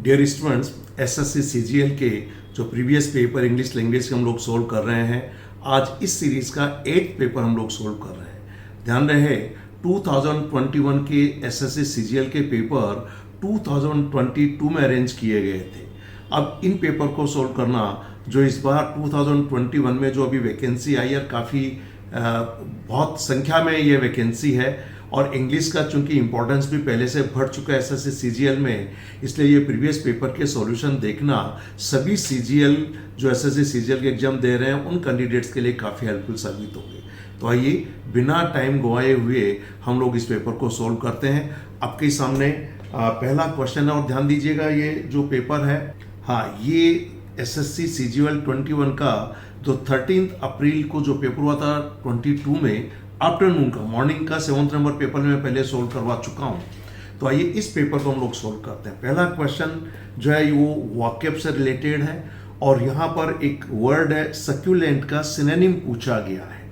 Dear students, SSC CGL के जो previous paper English language के हम लोग सोल्व कर रहे हैं, आज इस सीरीज का 8th पेपर हम लोग सोल्व कर रहे हैं। ध्यान रहे 2021 के एसएससी सीजीएल के पेपर 2022 में अरेंज किए गए थे। अब इन पेपर को सोल्व करना, जो इस बार 2021 में जो अभी वैकेंसी आई है, काफ़ी बहुत संख्या में ये वैकेंसी है, और इंग्लिश का चूंकि इंपॉर्टेंस भी पहले से बढ़ चुका है एसएससी सीजीएल में, इसलिए ये प्रीवियस पेपर के सॉल्यूशन देखना सभी सीजीएल जो एसएससी सीजीएल के एग्जाम दे रहे हैं उन कैंडिडेट्स के लिए काफ़ी हेल्पफुल साबित होंगे। तो आइए बिना टाइम गंवाए हुए हम लोग इस पेपर को सोल्व करते हैं। आपके सामने पहला क्वेश्चन है, और ध्यान दीजिएगा ये जो पेपर है, हाँ, ये एसएससी सीजीएल 21 का जो 13 अप्रैल को जो पेपर हुआ था 22 में, आफ्टरनून का, मॉर्निंग का 7th नंबर पेपर में मैं पहले सोल्व करवा चुका हूँ। तो आइए इस पेपर को हम लोग सोल्व करते हैं। पहला क्वेश्चन जो है वो वाक्य से रिलेटेड है, और यहाँ पर एक वर्ड है सक्यूलेंट का सिनोनिम पूछा गया है।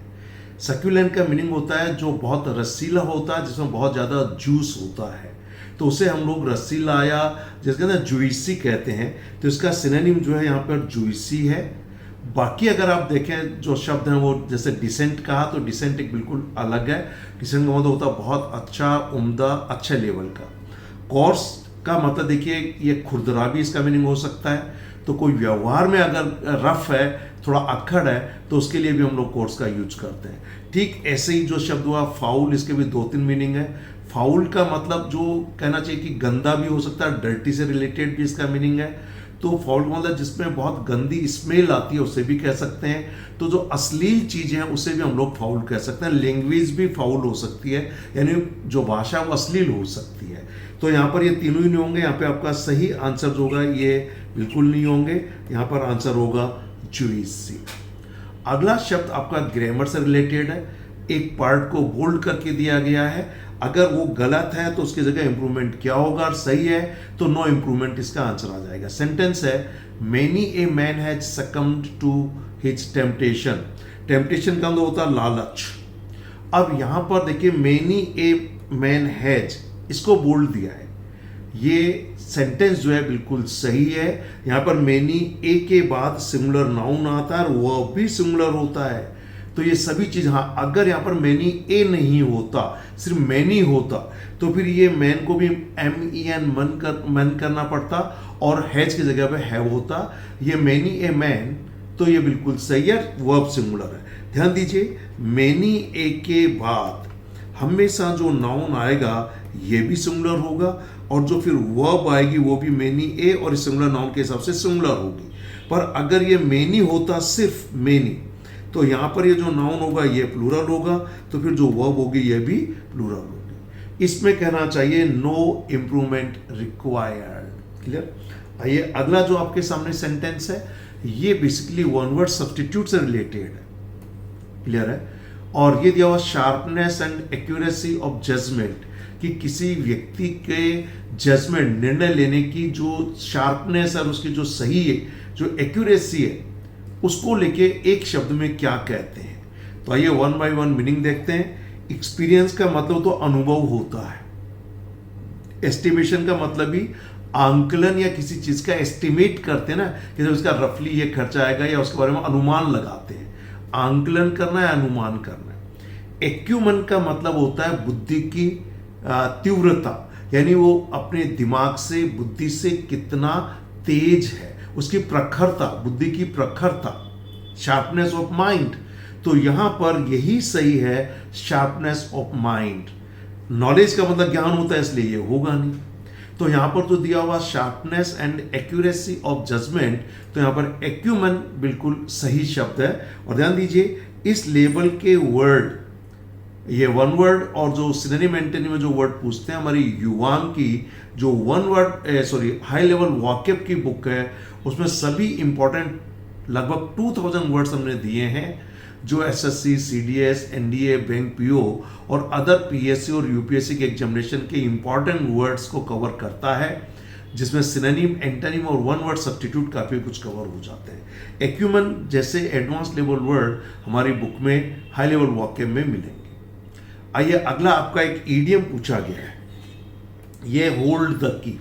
सक्यूलेंट का मीनिंग होता है जो बहुत रसीला होता है, जिसमें बहुत ज़्यादा जूस होता है, तो उसे हम लोग रसीला या जिसके अंदर जुइसी कहते हैं, तो इसका सिनोनिम जो है यहाँ पर जुइसी है। बाकी अगर आप देखें जो शब्द हैं वो, जैसे डिसेंट कहा तो डिसेंट एक बिल्कुल अलग है। डिसेंट का मतलब होता है बहुत अच्छा, उम्दा, अच्छे लेवल का। कोर्स का मतलब देखिए, ये खुरदरा भी इसका मीनिंग हो सकता है। तो कोई व्यवहार में अगर रफ है, थोड़ा अक्खड़ है, तो उसके लिए भी हम लोग कोर्स का यूज करते हैं। ठीक ऐसे ही जो शब्द हुआ फाउल, इसके भी 2-3 मीनिंग है। फाउल का मतलब जो कहना चाहिए कि गंदा भी हो सकता है, डर्टी से रिलेटेड भी इसका मीनिंग है। तो फाउल का मतलब जिसमें बहुत गंदी स्मेल आती है, उसे भी कह सकते हैं। तो जो अश्लील चीज़ें हैं उसे भी हम लोग फाउल कह सकते हैं। लैंग्वेज भी फाउल हो सकती है, यानी जो भाषा वो अश्लील हो सकती है। तो यहाँ पर ये तीनों ही नहीं होंगे। यहाँ पे आपका सही आंसर जो होगा ये बिल्कुल नहीं होंगे। यहाँ पर आंसर होगा जुइसी। अगला शब्द आपका ग्रामर से रिलेटेड है। एक पार्ट को बोल्ड करके दिया गया है, अगर वो गलत है तो उसकी जगह इंप्रूवमेंट क्या होगा, और सही है तो नो इंप्रूवमेंट इसका आंसर आ जाएगा। सेंटेंस है many a man has succumbed to his temptation. Temptation का मतलब होता है लालच। अब यहां पर देखिए मेनी ए मैन हैज, इसको बोल्ड दिया है। ये सेंटेंस जो है बिल्कुल सही है। यहां पर मेनी ए के बाद सिंगुलर नाउन आता है और वर्ब भी सिंगुलर होता है। तो ये सभी चीज, हाँ, अगर यहाँ पर मैनी ए नहीं होता, सिर्फ मैनी होता, तो फिर ये मैन को भी MEN मन करना पड़ता, और हैज की जगह पे हैव होता। ये मैनी ए मैन, तो ये बिल्कुल सही है, वर्ब सिंगुलर है। ध्यान दीजिए, मैनी ए के बाद हमेशा जो नाउन आएगा ये भी सिंगुलर होगा, और जो फिर वर्ब आएगी वो भी मैनी ए और सिंगुलर नाउन के हिसाब से सिंगुलर होगी। पर अगर ये मैनी होता, सिर्फ मैनी, तो यहाँ पर ये जो नाउन होगा ये प्लूरल होगा, तो फिर जो वर्ब होगी ये भी प्लूरल होगी। इसमें कहना चाहिए नो इम्प्रूवमेंट रिक्वायर्ड। क्लियर? आइए अगला जो आपके सामने सेंटेंस है, ये बेसिकली वन वर्ड सब्स्टिट्यूट से रिलेटेड है। क्लियर है? और ये दिया हुआ sharpness and accuracy of judgement, कि किसी व्यक्ति के जजमेंट, निर्णय लेने की जो शार्पनेस है, उसकी जो सही है, जो एक्यूरेसी है, उसको लेके एक शब्द में क्या कहते हैं। तो आइए 1 by 1 मीनिंग देखते हैं। एक्सपीरियंस का मतलब तो अनुभव होता है। एस्टिमेशन का मतलब भी आंकलन या किसी चीज का एस्टिमेट करते हैं ना, कि उसका रफली ये खर्चा आएगा, या उसके बारे में अनुमान लगाते हैं। आंकलन करना है, अनुमान करना है। एक्यूमन का मतलब होता है बुद्धि की तीव्रता, यानी वो अपने दिमाग से, बुद्धि से कितना तेज है, उसकी प्रखरता, बुद्धि की प्रखरता, शार्पनेस ऑफ माइंड। तो यहां पर यही सही है, शार्पनेस ऑफ माइंड। नॉलेज का मतलब ज्ञान होता है, इसलिए ये होगा नहीं। तो यहां पर तो दिया हुआ sharpness and accuracy of judgement, तो यहां पर एक्यूमन बिल्कुल सही शब्द है। और ध्यान दीजिए, इस लेवल के वर्ड, ये वन वर्ड और जो सिनोनिम एंटोनिम में जो वर्ड पूछते हैं, हमारी युवांग की जो हाई लेवल वाक्य की बुक है, उसमें सभी इंपॉर्टेंट लगभग 2000 वर्ड्स हमने दिए हैं, जो SSC, CDS, NDA, bank PO और अदर पीएससी और यूपीएससी के एग्जामिनेशन के इंपॉर्टेंट वर्ड्स को कवर करता है, जिसमें सिनोनिम, एंटोनिम और वन वर्ड सब्स्टिट्यूट काफी कुछ कवर हो जाते हैं। एक्यूमन जैसे एडवांस लेवल वर्ड हमारी बुक में हाई लेवल वाक्य में मिलेंगे। आइए अगला आपका एक ईडियम पूछा गया है, ये होल्ड द की।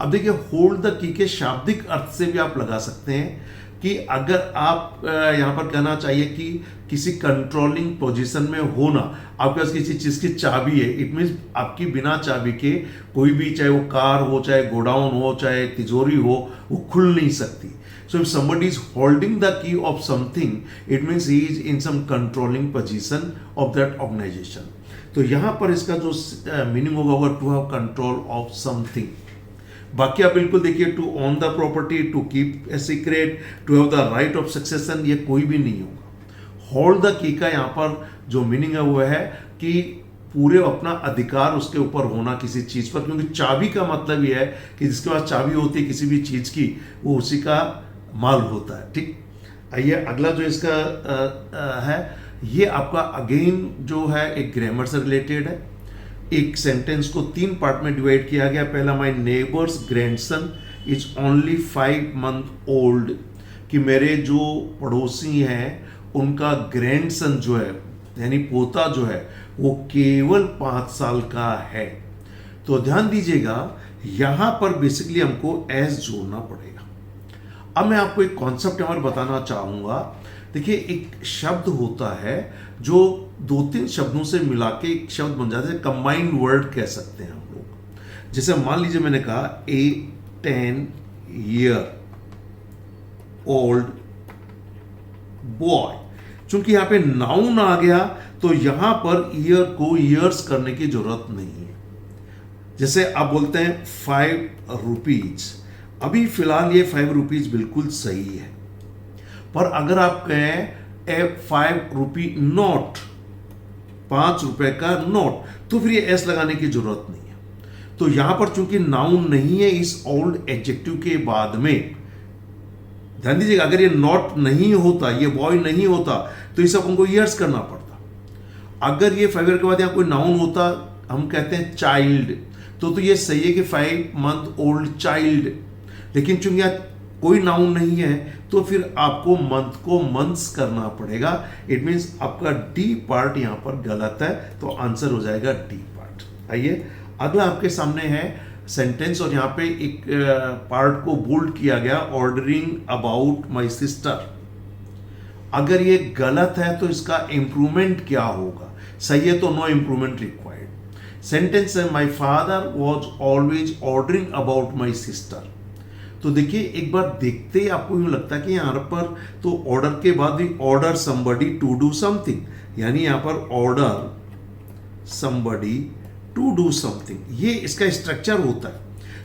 अब देखिए, होल्ड द की के शाब्दिक अर्थ से भी आप लगा सकते हैं कि अगर आप यहाँ पर कहना चाहिए कि किसी कंट्रोलिंग पोजीशन में होना, आपके पास किसी चीज़ की चाबी है, इट मीन्स आपकी बिना चाबी के कोई भी, चाहे वो कार हो, चाहे गोडाउन हो, चाहे तिजोरी हो, वो खुल नहीं सकती. So if somebody is holding the key of something, it means he is in some controlling position of that organization. तो यहाँ पर इसका जो मीनिंग होगा to have control of something. बाकी आप बिल्कुल देखिए, to own the property, to keep a secret, to have the right of succession, ये कोई भी नहीं होगा. होल्ड द की का यहाँ पर जो मीनिंग है वो है कि पूरे अपना अधिकार उसके ऊपर होना किसी चीज पर, क्योंकि चाबी का मतलब ये है कि जिसके पास चाबी होती है किसी भी चीज की, वो उसी का माल होता है. ठीक, आइए अगला जो इसका है, ये आपका अगेन जो है एक ग्रामर से रिलेटेड है. एक सेंटेंस को 3 पार्ट में डिवाइड किया गया. पहला, माई neighbours grandson is only 5 months old, कि मेरे जो पड़ोसी हैं उनका ग्रैंडसन जो है, यानी पोता जो है, वो केवल 5 साल का है. तो ध्यान दीजिएगा, यहां पर बेसिकली हमको एस जोड़ना पड़ेगा. अब मैं आपको एक कॉन्सेप्ट यहाँ बताना चाहूंगा. देखिए, एक शब्द होता है जो 2-3 शब्दों से मिला के एक शब्द बन जाता है, कंबाइंड वर्ड कह सकते हैं हम लोग. जैसे मान लीजिए मैंने कहा ए 10 year old बॉय. चूंकि यहां पे नाउन आ गया तो यहां पर ईयर को ईयर्स करने की जरूरत नहीं है. जैसे आप बोलते हैं 5 rupees, अभी फिलहाल ये 5 rupees बिल्कुल सही है. पर अगर आप कहें ए 5 rupee नोट, 5 रुपए का नोट, तो फिर ये एस लगाने की जरूरत नहीं है. तो यहां पर चूंकि नाउन नहीं है इस ओल्ड एडजेक्टिव के बाद में, ध्यान दीजिएगा, अगर ये नॉट नहीं होता, ये बॉय नहीं होता, तो इसे हमको ईयर्स करना पड़ता. अगर ये 5 year के बाद यहाँ कोई नाउन होता, हम कहते हैं चाइल्ड, तो ये सही है कि 5 month ओल्ड चाइल्ड. लेकिन चूंकि यहाँ कोई नाउन नहीं है तो फिर आपको मंथ को मंथ्स करना पड़ेगा. इट मीन्स आपका डी पार्ट यहाँ पर गलत है, तो आंसर हो जाएगा डी पार्ट. आइए अगला आपके सामने है सेंटेंस, और यहाँ पे एक पार्ट को बोल्ड किया गया, ऑर्डरिंग अबाउट माई सिस्टर. अगर ये गलत है तो इसका इंप्रूवमेंट क्या होगा? सही है तो नो इंप्रूवमेंट रिक्वायर्ड. सेंटेंस है, my father was always ordering about my sister. तो देखिए, एक बार देखते ही आपको यूं लगता है कि यहाँ पर तो ऑर्डर के बाद भी order somebody to do something, यानी यहाँ पर order somebody to do something, ये इसका स्ट्रक्चर होता है.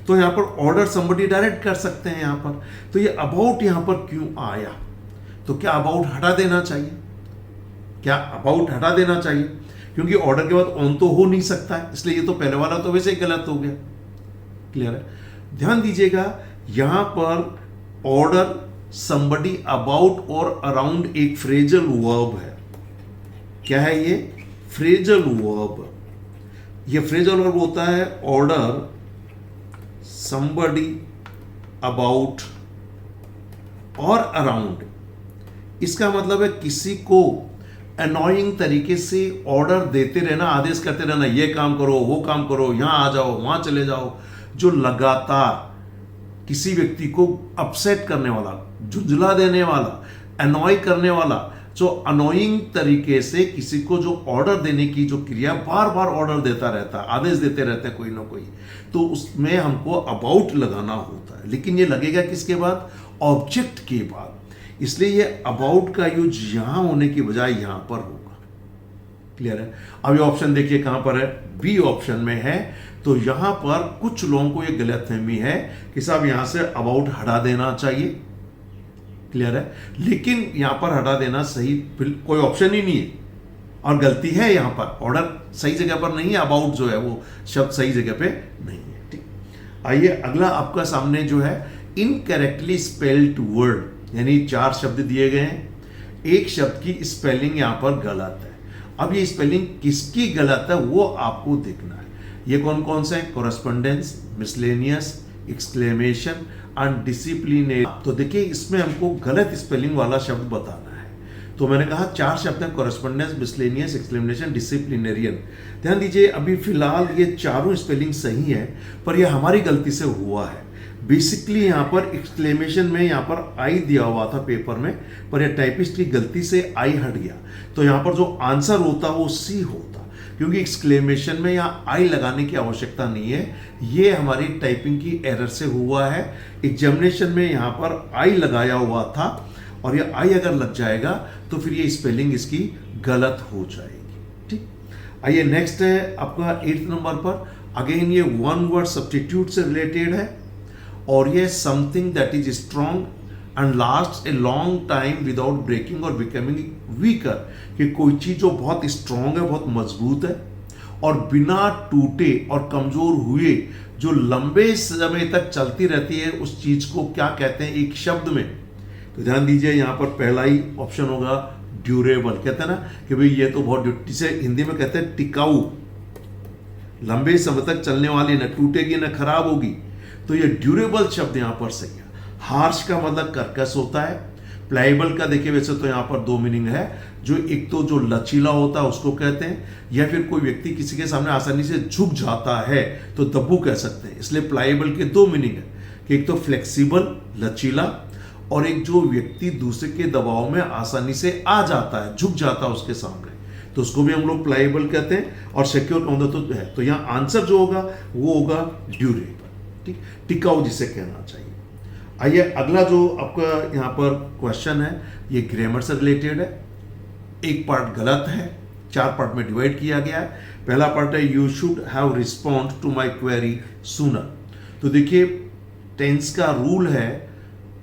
तो यहाँ पर ऑर्डर समबडी डायरेक्ट कर सकते हैं यहाँ पर. तो ये अबाउट यहाँ पर क्यों आया? तो क्या अबाउट हटा देना चाहिए? क्या अबाउट हटा देना चाहिए? क्योंकि ऑर्डर के बाद ऑन तो हो नहीं सकता है, इसलिए ये तो पहले वाला तो वैसे ही गलत हो गया. क्लियर है? ध्यान दीजिएगा, यहां पर ऑर्डर समबडी अबाउट और अराउंड एक फ्रेजल वर्ब है. क्या है ये? Phrasal verb. ये फ्रेजल वर्ब होता है ऑर्डर समबडी अबाउट और अराउंड. इसका मतलब है किसी को अनोइंग तरीके से ऑर्डर देते रहना, आदेश करते रहना, ये काम करो, वो काम करो, यहां आ जाओ, वहां चले जाओ, जो लगातार किसी व्यक्ति को अपसेट करने वाला, झुंझला देने वाला, अनॉय करने वाला, जो अनोइंग तरीके से किसी को जो ऑर्डर देने की जो क्रिया, बार बार ऑर्डर देता रहता है, आदेश देते रहते हैं कोई ना कोई, तो उसमें हमको अबाउट लगाना होता है. लेकिन ये लगेगा किसके बाद? ऑब्जेक्ट के बाद. इसलिए ये अबाउट का यूज यहां होने की बजाय यहां पर होगा. क्लियर है? अब ये ऑप्शन देखिए कहां पर है, बी ऑप्शन में है. तो यहां पर कुछ लोगों को ये गलतफहमी है कि साहब यहां से अबाउट हटा देना चाहिए. क्लियर है? लेकिन यहां पर हटा देना सही कोई ऑप्शन ही नहीं है, और गलती है यहां पर, ऑर्डर सही जगह पर नहीं है, अबाउट जो है वो शब्द सही जगह पे नहीं है. ठीक, आइए अगला आपका सामने जो है इनकरेक्टली स्पेल्ड वर्ड, यानी 4 शब्द दिए गए हैं, एक शब्द की स्पेलिंग यहां पर गलत है. अब ये स्पेलिंग किसकी गलत है वो आपको देखना है. ये कौन कौन से हैं? Correspondence, miscellaneous, exclamation and disciplinate. तो देखिए, इसमें हमको गलत स्पेलिंग वाला शब्द बताना है. तो मैंने कहा 4 शब्द हैं, कॉरेस्पॉन्डेंस, मिसलेनियस, एक्सक्लेमेशन, डिसिप्लिनेरियन। ध्यान दीजिए, अभी फिलहाल ये चारों स्पेलिंग सही है, पर ये हमारी गलती से हुआ है। बेसिकली यहाँ पर एक्सक्लेमेशन में यहाँ पर आई दिया हुआ था पेपर में, पर यह टाइपिस्ट की गलती से आई हट गया, तो यहाँ पर जो आंसर होता वो सी होता, क्योंकि एक्सक्लेमेशन में यहाँ आई लगाने की आवश्यकता नहीं है। ये हमारी टाइपिंग की एरर से हुआ है। एग्जामिनेशन में यहाँ पर आई लगाया हुआ था, और ये आई अगर लग जाएगा तो फिर ये स्पेलिंग इसकी गलत हो जाएगी। ठीक, आइए नेक्स्ट है आपका 8th नंबर पर। अगेन ये वन वर्ड सब्स्टिट्यूट से रिलेटेड है, और ये something that is strong and last a long time without breaking और बिकमिंग वीकर, कि कोई चीज जो बहुत स्ट्रॉन्ग है, बहुत मजबूत है, और बिना टूटे और कमजोर हुए जो लंबे समय तक चलती रहती है, उस चीज को क्या कहते हैं एक शब्द में? तो ध्यान दीजिए, यहां पर पहला ही ऑप्शन होगा ड्यूरेबल। कहते हैं ना कि भाई ये तो बहुत, जिसे हिंदी में कहते हैं टिकाऊ, लंबे समय तक चलने वाली, न टूटेगी न खराब होगी, तो ये ड्यूरेबल शब्द यहां पर सही है। हार्श का मतलब कर्कश होता है। प्लाइबल का देखिए वैसे तो यहां पर 2 मीनिंग है, जो एक तो जो लचीला होता है उसको कहते हैं, या फिर कोई व्यक्ति किसी के सामने आसानी से झुक जाता है तो दब्बू कह सकते हैं। इसलिए प्लाइबल के 2 मीनिंग है कि एक तो फ्लेक्सिबल, लचीला, और एक जो व्यक्ति दूसरे के दबाव में आसानी से आ जाता है, झुक जाता है उसके सामने, तो उसको भी हम लोग प्लाइबल कहते हैं। और सिक्योर का मतलब तो है, तो यहाँ आंसर जो होगा वो होगा ड्यूरेबल। ठीक, टिकाऊ जिसे कहना चाहिए। आइए अगला जो आपका यहाँ पर क्वेश्चन है, ये ग्रामर से रिलेटेड है। एक पार्ट गलत है, 4 पार्ट में डिवाइड किया गया है। पहला पार्ट है you should have respond to my query sooner. तो देखिए, टेंस का रूल है,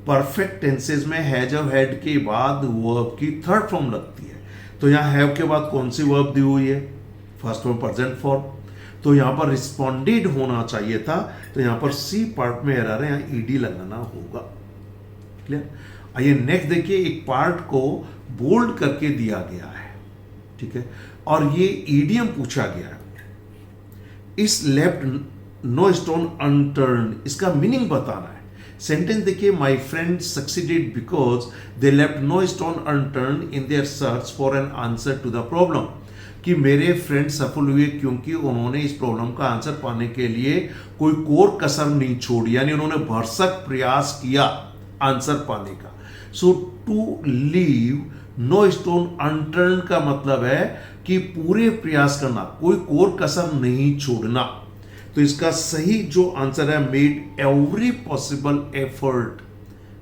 परफेक्ट टेंसेज में हैज और हैड के बाद वर्ब की 3rd फॉर्म लगती है। तो यहाँ हैव के बाद कौन सी वर्ब दी हुई है? First form, present form. तो यहाँ पर रिस्पॉन्डेड होना चाहिए था, तो यहाँ पर सी पार्ट में एरर है, यहाँ ईडी लगाना होगा। क्लियर? आइए नेक्स्ट देखिए, एक पार्ट को बोल्ड करके दिया गया है, ठीक है, और ये ईडियम पूछा गया है, इस लेफ्ट नो स्टोन अनटर्न, इसका मीनिंग बताना है। सेंटेंस देखिए, my friend succeeded because they left no stone unturned in their search for an answer to the problem, कि मेरे फ्रेंड सफल हुए क्योंकि उन्होंने इस प्रॉब्लम का आंसर पाने के लिए कोई कोर कसर नहीं छोड़ी, यानी उन्होंने भरसक प्रयास किया आंसर पाने का। So to leave no stone unturn का मतलब है कि पूरे प्रयास करना, कोई कोर कसर नहीं छोड़ना। तो इसका सही जो आंसर है मेड एवरी पॉसिबल एफर्ट,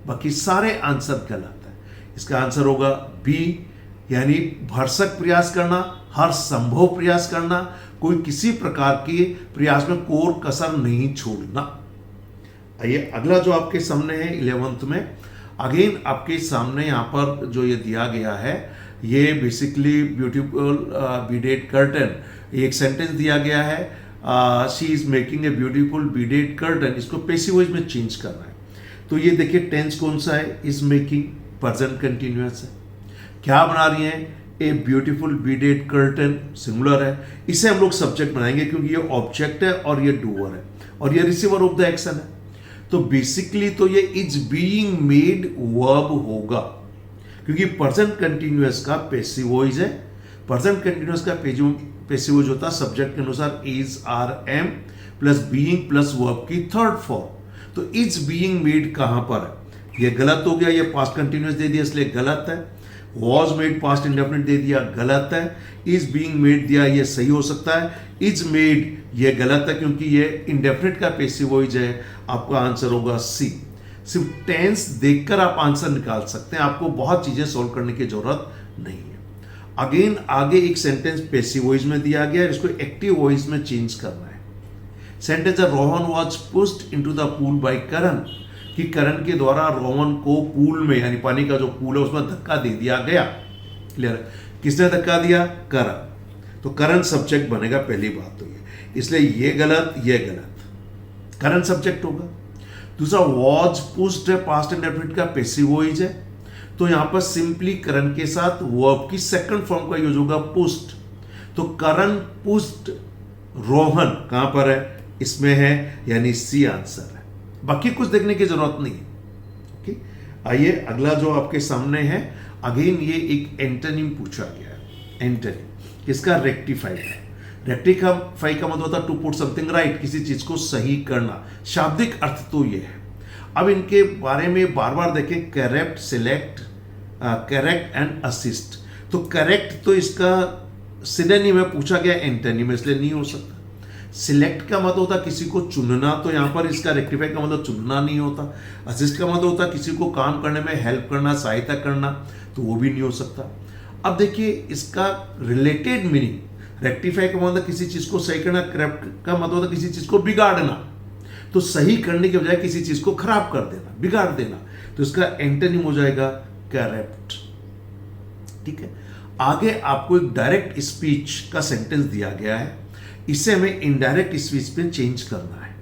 बाकी सारे आंसर गलत है। इसका आंसर होगा बी, यानी भरसक प्रयास करना, हर संभव प्रयास करना, कोई किसी प्रकार के प्रयास में कोर कसर नहीं छोड़ना। आइए अगला जो आपके सामने है 11th में, अगेन आपके सामने यहां पर जो ये दिया गया है, ये बेसिकली ब्यूटीफुल बीडेड कर्टन, एक सेंटेंस दिया गया है, she is making a beautiful beaded curtain, इसको पैसिव वॉइस में चेंज करना है। तो ये देखिए टेंस कौन सा है, इज मेकिंग, प्रेजेंट कंटिन्यूअस है। क्या बना रही है? A beautiful beaded curtain, singular है, इसे हम लोग सब्जेक्ट बनाएंगे क्योंकि ये ऑब्जेक्ट है और ये डूअर है, और ये रिसीवर ऑफ द एक्शन है। तो बेसिकली तो ये इज बीइंग मेड वर्ब होगा, क्योंकि प्रेजेंट कंटिन्यूअस का पैसिव वॉइस है। प्रेजेंट कंटिन्यूअस का पैसिव वॉइस होता है सब्जेक्ट के अनुसार is, are, am plus being plus verb की 3rd फॉर्म। तो इज बीइंग मेड कहां पर है? ये गलत हो गया, ये पास्ट कंटिन्यूअस दे दिया इसलिए गलत है। वॉज मेड पास्ट इंडेफिनिट दे दिया, गलत है। इज बीइंग मेड दिया, ये सही हो सकता है। इज मेड ये गलत है क्योंकि ये इंडेफिनिट का पैसिव वॉइस है। आपका आंसर होगा सी। सिर्फ टेंस देखकर आप आंसर निकाल सकते हैं, आपको बहुत चीजें सोल्व करने की जरूरत नहीं है। अगेन आगे एक सेंटेंस पैसिव वॉइस में दिया गया है, इसको एक्टिव वॉइस में चेंज करना है। सेंटेंस है Rohan was pushed into the pool by Karan, कि करण के द्वारा रोहन को पूल में, यानी पानी का जो पूल है उसमें धक्का दे दिया गया। क्लियर? किसने धक्का दिया? करण। तो करण सब्जेक्ट बनेगा, पहली बात तो ये, इसलिए ये गलत, ये गलत, करण सब्जेक्ट होगा। दूसरा वॉज पुश्ड है, पास्ट इंडेफिनिट का पैसिव वॉइस है, तो यहां पर सिंपली करण के साथ वर्ब की 2nd फॉर्म का यूज होगा पुश्ड। तो करण पुश्ड रोहन कहां पर है? इसमें है, यानी सी आंसर है। बाकी कुछ देखने की जरूरत नहीं है। ओके, आइए अगला जो आपके सामने है, अगेन ये एक एंटोनिम पूछा गया है। एंटोनिम किसका? रेक्टिफाई है। रेक्टिफाई का मतलब होता है टू पुट समथिंग राइट, किसी चीज को सही करना। शाब्दिक अर्थ तो ये है। अब इनके बारे में बार बार देखें, correct, select, correct and assist. तो करेक्ट तो इसका सिनोनिम में पूछा गया, एंटोनिम इसलिए नहीं हो सकता। सिलेक्ट का मतलब होता किसी को चुनना, तो यहां पर इसका रेक्टिफाई का मतलब चुनना नहीं होता। असिस्ट का मतलब होता किसी को काम करने में हेल्प करना, सहायता करना, तो वो भी नहीं हो सकता। अब देखिए इसका रिलेटेड मीनिंग, रेक्टिफाई का मतलब किसी चीज को सही करना, करेक्ट का मतलब होता किसी चीज को बिगाड़ना। तो सही करने के बजाय किसी चीज को खराब कर देना, बिगाड़ देना, तो इसका एंटोनिम हो जाएगा करेक्ट। ठीक है, आगे आपको एक डायरेक्ट स्पीच का सेंटेंस दिया गया है, इसे हमें इनडायरेक्ट स्पीच पे चेंज करना है।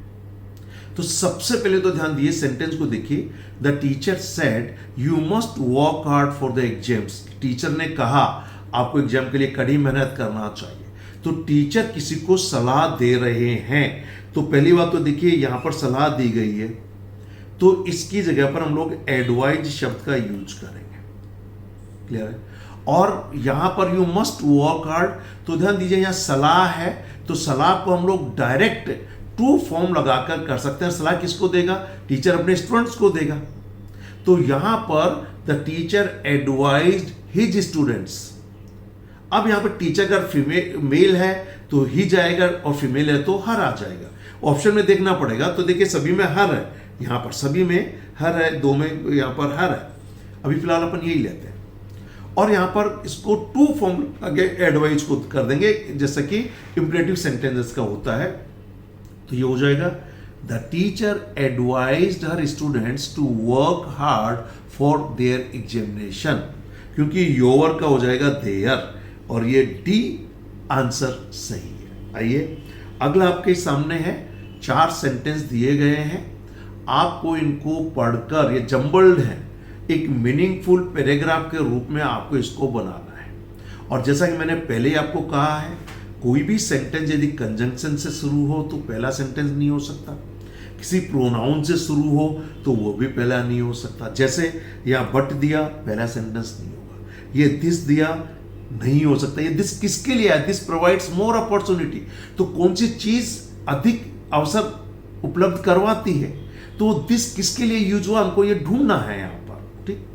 तो सबसे पहले तो ध्यान दिए, सेंटेंस को देखिए। The teacher said you must work hard for the exams. Teacher ने कहा आपको एग्जाम के लिए कड़ी मेहनत करना चाहिए। तो टीचर किसी को सलाह दे रहे हैं। तो पहली बात तो देखिए यहां पर सलाह दी गई है, तो इसकी जगह पर हम लोग एडवाइज शब्द का यूज करेंगे। क्लियर है? और यहां पर यू मस्ट वर्क हार्ड, तो ध्यान दीजिए यहां सलाह है, तो सलाह को हम लोग डायरेक्ट टू फॉर्म लगाकर कर सकते हैं। सलाह किसको देगा? टीचर अपने स्टूडेंट्स को देगा। तो यहां पर the teacher advised his students. अब यहां पर टीचर अगर मेल है तो ही जाएगा, और फीमेल है तो हर आ जाएगा। ऑप्शन में देखना पड़ेगा। तो देखिए सभी में हर है, यहां पर सभी में हर है, दो में यहां पर हर है। अभी फिलहाल अपन यही लेते हैं, और यहां पर इसको टू फॉर्म आगे एडवाइज को कर देंगे, जैसा कि इंपरेटिव सेंटेंसेस का होता है। तो ये हो जाएगा the teacher advised her students to work hard for their examination, क्योंकि योर का हो जाएगा देयर, और ये डी आंसर सही है। आइए अगला आपके सामने है, 4 सेंटेंस दिए गए हैं। आपको इनको पढ़कर, ये जंबल्ड है, एक मीनिंगफुल पैराग्राफ के रूप में आपको इसको बनाना है। और जैसा कि मैंने पहले ही आपको कहा है, कोई भी सेंटेंस यदि कंजंक्शन से शुरू हो तो पहला सेंटेंस नहीं हो सकता, किसी प्रोनाउन से शुरू हो तो वो भी पहला नहीं हो सकता। जैसे यहाँ बट दिया, पहला सेंटेंस नहीं होगा। ये दिस दिया, नहीं हो सकता। ये दिस किसके लिए है? This provides more opportunity. तो कौन सी चीज अधिक अवसर उपलब्ध करवाती है, तो दिस किसके लिए यूज हुआ, हमको ये ढूंढना है यहां पर। ठीक,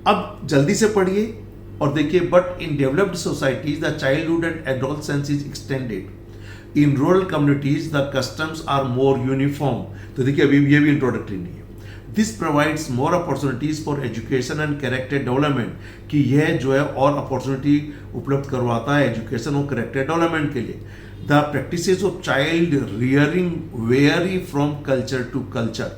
अब जल्दी से पढ़िए और देखिए। But in developed societies the childhood and adolescence is extended. In rural communities the customs are more uniform. तो देखिए अभी ये भी इंट्रोडक्टरी नहीं है। This provides more opportunities for education and character development, कि यह जो है और अपॉर्चुनिटी उपलब्ध करवाता है एजुकेशन और कैरेक्टर डेवलपमेंट के लिए। The practices of child rearing vary from culture to culture.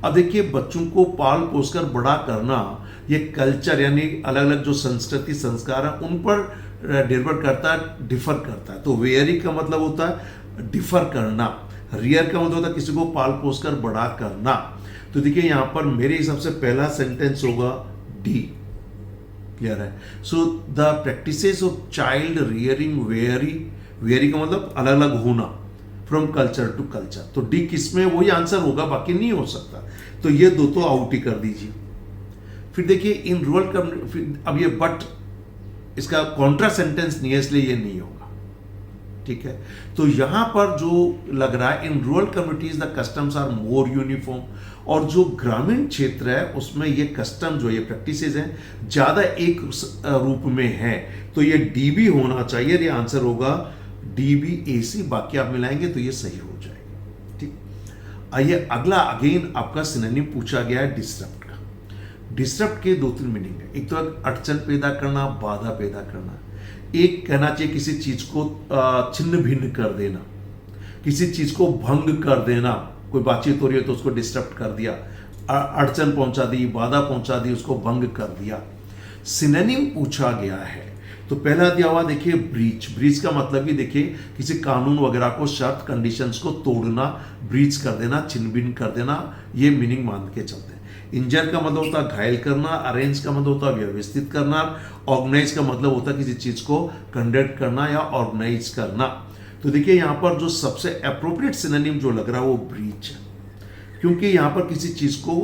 अब देखिए बच्चों को पाल पोसकर बड़ा करना, ये कल्चर यानी अलग अलग जो संस्कृति संस्कार है उन पर निर्भर करता है, डिफर करता है। तो वेरी का मतलब होता है डिफर करना, रियर का मतलब होता है किसी को पाल पोसकर बड़ा करना। तो देखिए यहां पर मेरे हिसाब से पहला सेंटेंस होगा डी। क्लियर है? So the practices of child rearing very, very का मतलब अलग अलग होना, फ्रॉम कल्चर टू कल्चर। तो डी किसमें, वही आंसर होगा, बाकी नहीं हो सकता। तो ये दो तो आउट ही कर दीजिए। फिर देखिए इन रूरल, अब ये बट इसका कॉन्ट्रा सेंटेंस नहीं है, इसलिए ये नहीं होगा। ठीक है, तो यहां पर जो लग रहा है, in rural communities the customs are more uniform. और जो ग्रामीण क्षेत्र है उसमें ये कस्टम जो ये प्रैक्टिसेस हैं ज्यादा एक रूप में है। तो ये डीबी होना चाहिए, ये आंसर होगा डीबी एसी। बाकी आप मिलाएंगे तो ये सही हो जाएगा। ठीक, आइए अगला, अगेन आपका सिनोनिम पूछा गया है डिसरप्ट का। डिसरप्ट के 2-3 मीनिंग है। एक तो अड़चन पैदा करना, बाधा पैदा करना। एक कहना चाहिए किसी चीज को छिन्न भिन्न कर देना, किसी चीज को भंग कर देना। कोई बातचीत हो रही है तो उसको डिस्टर्ब कर दिया, अड़चन पहुंचा दी, बाधा पहुंचा दी, उसको भंग कर दिया। सिनोनिम पूछा गया है, तो पहला दिया हुआ देखिए ब्रीच। ब्रीच का मतलब भी देखिए किसी कानून वगैरह को, शर्त कंडीशंस को तोड़ना, ब्रीच कर देना, छिन्न भिन्न कर देना, ये मीनिंग मान के चलते हैं। इंजर का मतलब होता है घायल करना, अरेंज का मतलब होता है व्यवस्थित करना, ऑर्गेनाइज का मतलब होता है किसी चीज को कंडक्ट करना या ऑर्गेनाइज करना। तो देखिए यहां पर जो सबसे अप्रोप्रिएट सिनोनिम जो लग रहा है वो ब्रीच है, क्योंकि यहां पर किसी चीज को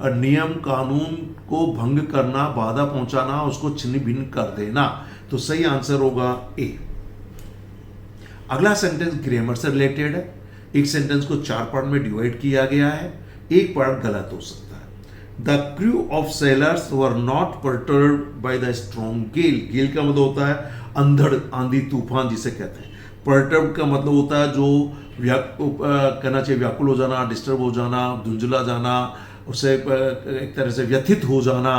नियम कानून को भंग करना, बाधा पहुंचाना, उसको छिन्न भिन्न कर देना। तो सही आंसर होगा ए। अगला सेंटेंस ग्रामर से रिलेटेड है। एक सेंटेंस को 4 पार्ट में डिवाइड किया गया है, एक पार्ट गलत हो सकता है। The crew of sailors were not perturbed by the strong gale. Gale का मतलब होता है अंधड़, आंधी, तूफान जिसे कहते हैं। पर्टर्ब्ड का मतलब होता है जो कहना चाहिए व्याकुल हो जाना, डिस्टर्ब हो जाना, धुंधला जाना, उससे एक तरह से व्यथित हो जाना।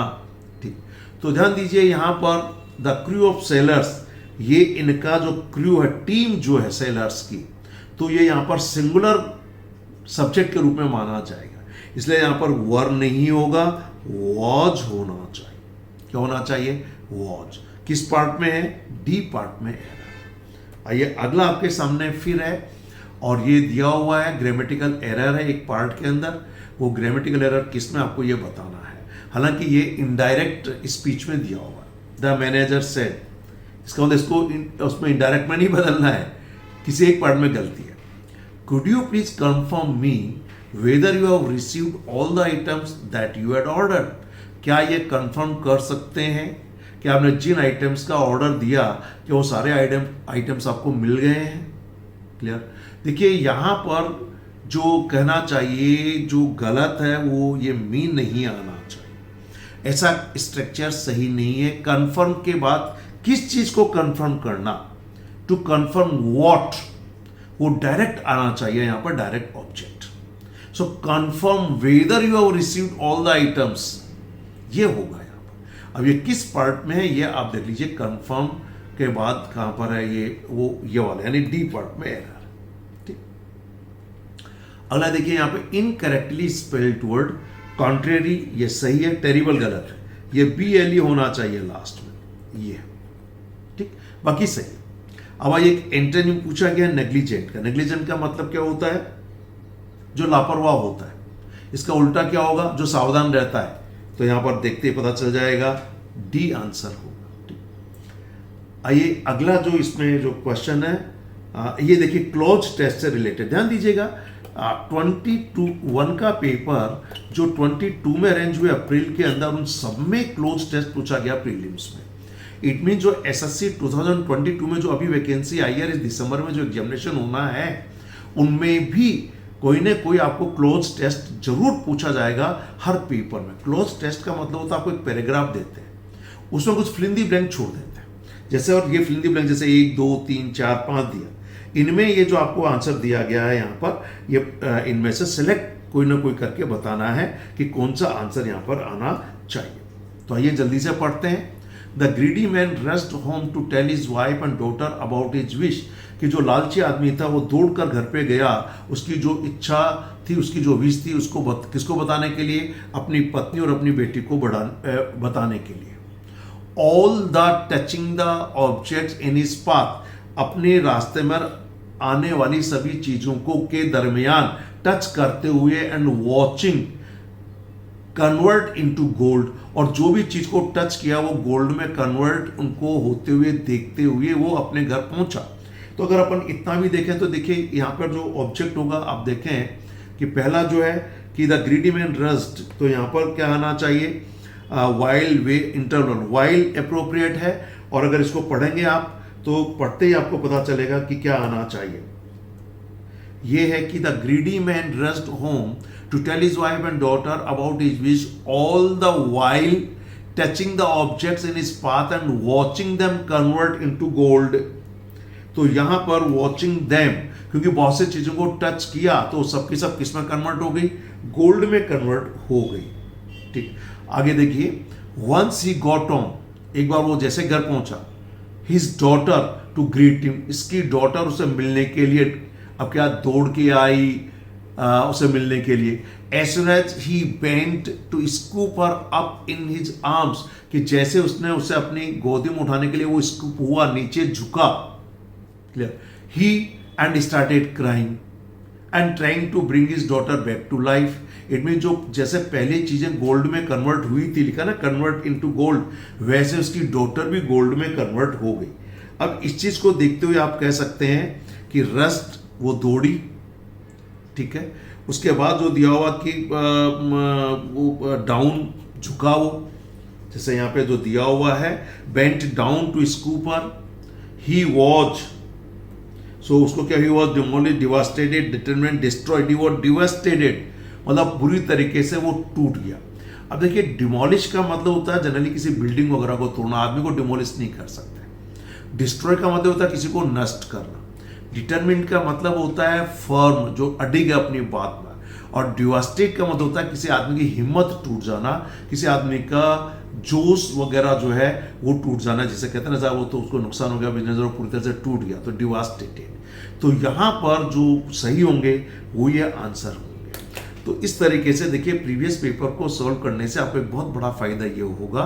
ठीक, तो ध्यान दीजिए यहाँ पर द क्रू ऑफ सेलर्स, ये इनका जो क्रू है, टीम जो है सेलर्स की, तो ये यहाँ पर सिंगुलर सब्जेक्ट के रूप में माना जाएगा, इसलिए यहाँ पर वर नहीं होगा, वॉज होना चाहिए। क्या होना चाहिए? वॉज। किस पार्ट में है? डी पार्ट में है। आइए अगला आपके सामने फिर है, और ये दिया हुआ है ग्रामेटिकल एरर है एक पार्ट के अंदर। वो ग्रामेटिकल एरर किस में, आपको ये बताना है। हालांकि ये इनडायरेक्ट स्पीच में दिया हुआ है। द मैनेजर सेड, इसका मतलब इसको उसमें इनडायरेक्ट में नहीं बदलना है, किसी एक पार्ट में गलती है। Could you please confirm me whether you have received all the items that you had ordered. क्या ये कंफर्म कर सकते हैं कि आपने जिन आइटम्स का ऑर्डर दिया, कि वो सारे आइटम्स आपको मिल गए हैं? क्लियर। देखिए यहाँ पर जो कहना चाहिए, जो गलत है, वो ये मीन नहीं आना चाहिए। ऐसा स्ट्रक्चर सही नहीं है। कंफर्म के बाद किस चीज को कंफर्म करना, टू कंफर्म व्हाट, वो डायरेक्ट आना चाहिए, यहां पर direct object. So confirm whether you have received all the items, ये होगा यहां पर। अब ये किस पार्ट में है ये आप देख लीजिए। कंफर्म के बाद कहां पर है ये, वो ये वाला यानी डी पार्ट में एरर। ठीक, अगला देखिए यहां पे इनकरेक्टली स्पेल्ड वर्ड, कॉन्ट्रेरी ये सही है, टेरिबल गलत है। ये BLE होना चाहिए लास्ट में, ये ठीक, बाकी सही। अब आइए एक एंटोनिम पूछा गया नेग्लिजेंट का। नेग्लिजेंट का मतलब क्या होता है? जो लापरवाह होता है। इसका उल्टा क्या होगा? जो सावधान रहता है। तो यहां पर देखते ही पता चल जाएगा, डी आंसर होगा। ठीक, आइए अगला जो इसमें जो क्वेश्चन है, ये देखिए क्लोज टेस्ट से रिलेटेड। ध्यान दीजिएगा 22 का पेपर जो 22 में अरेंज हुए अप्रैल के अंदर, उन सब में क्लोज टेस्ट पूछा गया प्रीलिम्स में। इट मीन जो SSC 2022 में जो अभी वैकेंसी आई है, इस दिसंबर में जो एग्जामिनेशन होना है, उनमें भी कोई ना कोई आपको क्लोज टेस्ट जरूर पूछा जाएगा हर पेपर में। क्लोज टेस्ट का मतलब होता है आपको एक पैराग्राफ देते हैं, उसमें कुछ फिलिंदी ब्लैंक छोड़ देते हैं, जैसे, और ये फिलिंदी ब्लैंक जैसे 1 2 3 4 5 दिया, इनमें ये जो आपको आंसर दिया गया है यहाँ पर, ये इनमें से सिलेक्ट कोई ना कोई करके बताना है कि कौन सा आंसर यहाँ पर आना चाहिए। तो आइए जल्दी से पढ़ते हैं। The greedy man rushed home to tell his wife and daughter about his wish, कि जो लालची आदमी था वो दौड़कर घर पे गया, उसकी जो इच्छा थी, उसकी जो विश थी, उसको किसको बताने के लिए? अपनी पत्नी और अपनी बेटी को बताने के लिए। All the touching the objects in his path, अपने रास्ते में आने वाली सभी चीजों को के दरमियान टच करते हुए, and watching convert into gold, और जो भी चीज को टच किया वो गोल्ड में कन्वर्ट उनको होते हुए देखते हुए वो अपने घर पहुंचा। तो अगर अपन इतना भी देखें तो देखिए यहाँ पर जो ऑब्जेक्ट होगा, आप देखें कि पहला जो है कि द ग्रीडी मैन रस्ड, तो यहाँ पर क्या आना चाहिए? वाइल वे इंटरवल, वाइल अप्रोप्रिएट है, और अगर इसको पढ़ेंगे आप तो पढ़ते ही आपको पता चलेगा कि क्या आना चाहिए। ये है कि the greedy man rushed home to tell his wife and daughter about his wish, all the while touching the objects in his path and watching them convert into gold। तो यहां पर watching them, क्योंकि बहुत सी चीजों को touch किया तो सबकी सब किस में कन्वर्ट हो गई? गोल्ड में कन्वर्ट हो गई। ठीक, आगे देखिए, once he got home, एक बार वो जैसे घर पहुंचा, his daughter to greet him, इसकी डॉटर उसे मिलने के लिए अब क्या दौड़ के आई उसे मिलने के लिए। as soon as he bent to scoop her up in his arms, कि जैसे उसने उसे अपनी गोदी में उठाने के लिए वो स्कूप हुआ, नीचे झुका, clear, he and started crying and trying to bring his daughter back to life। It mean जो जैसे पहले चीजें गोल्ड में कन्वर्ट हुई थी, लिखा ना कन्वर्ट इनटू गोल्ड, वैसे उसकी डॉटर भी गोल्ड में कन्वर्ट हो गई। अब इस चीज को देखते हुए आप कह सकते हैं कि रस्ट वो दौड़ी, ठीक है, उसके बाद जो दिया हुआ कि वो डाउन झुकाव, जैसे यहाँ पे जो दिया हुआ है bent down to scooper, he was, so उसको क्या, he was demolish, devastated, determinate, destroyed, he was devastated, मतलब बुरी तरीके से वो टूट गया। अब देखिए डिमोलिश का मतलब होता है जनरली किसी बिल्डिंग वगैरह को तोड़ना, आदमी को डिमोलिश नहीं कर सकते। डिस्ट्रॉय का मतलब होता है किसी को नष्ट करना। डिटरमिनेट का मतलब होता है फर्म, जो अडिग है अपनी बात में। और डिवास्टेट का मतलब होता है किसी आदमी की हिम्मत टूट जाना, किसी आदमी का जोश वगैरह जो है वो टूट जाना, जिसे कहते हैं ना साहब वो तो उसको नुकसान हो गया, बिजनेस और पूरी तरह से टूट गया, तो डिवास्टेटेड। तो यहाँ पर जो सही होंगे वो ये आंसर होंगे। तो इस तरीके से देखिए प्रीवियस पेपर को सॉल्व करने से आपको एक बहुत बड़ा फायदा ये होगा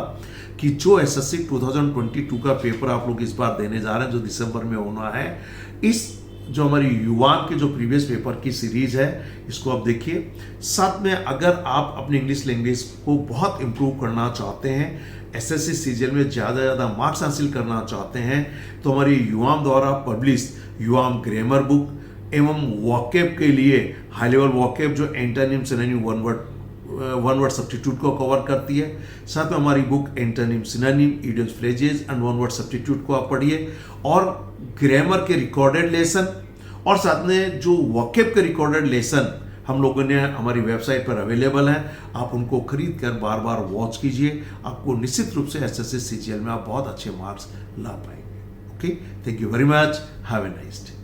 कि जो एसएससी 2022 का पेपर आप लोग इस बार देने जा रहे हैं, जो दिसंबर में होना है, इस जो हमारी युवाम के जो प्रीवियस पेपर की सीरीज है इसको आप देखिए। साथ में अगर आप अपनी इंग्लिश लैंग्वेज को बहुत इंप्रूव करना चाहते हैं, एसएससी सीजीएल में ज़्यादा से ज़्यादा मार्क्स हासिल करना चाहते हैं, तो हमारी युवाम द्वारा पब्लिश युवाम ग्रामर बुक एवं वॉकेब के लिए हाई लेवल वॉकेब जो antonym synonym one word substitute को कवर करती है, साथ में हमारी book antonym synonym idioms phrases and one word substitute को आप पढ़िए, और ग्रामर के रिकॉर्डेड लेसन और साथ में जो वॉकेब के रिकॉर्डेड लेसन हम लोगों ने हमारी वेबसाइट पर अवेलेबल हैं, आप उनको खरीद कर बार बार वॉच कीजिए। आपको निश्चित रूप से एसएससी सीजीएल में आप बहुत अच्छे मार्क्स ला पाएंगे। Okay, thank you very much, have a nice day.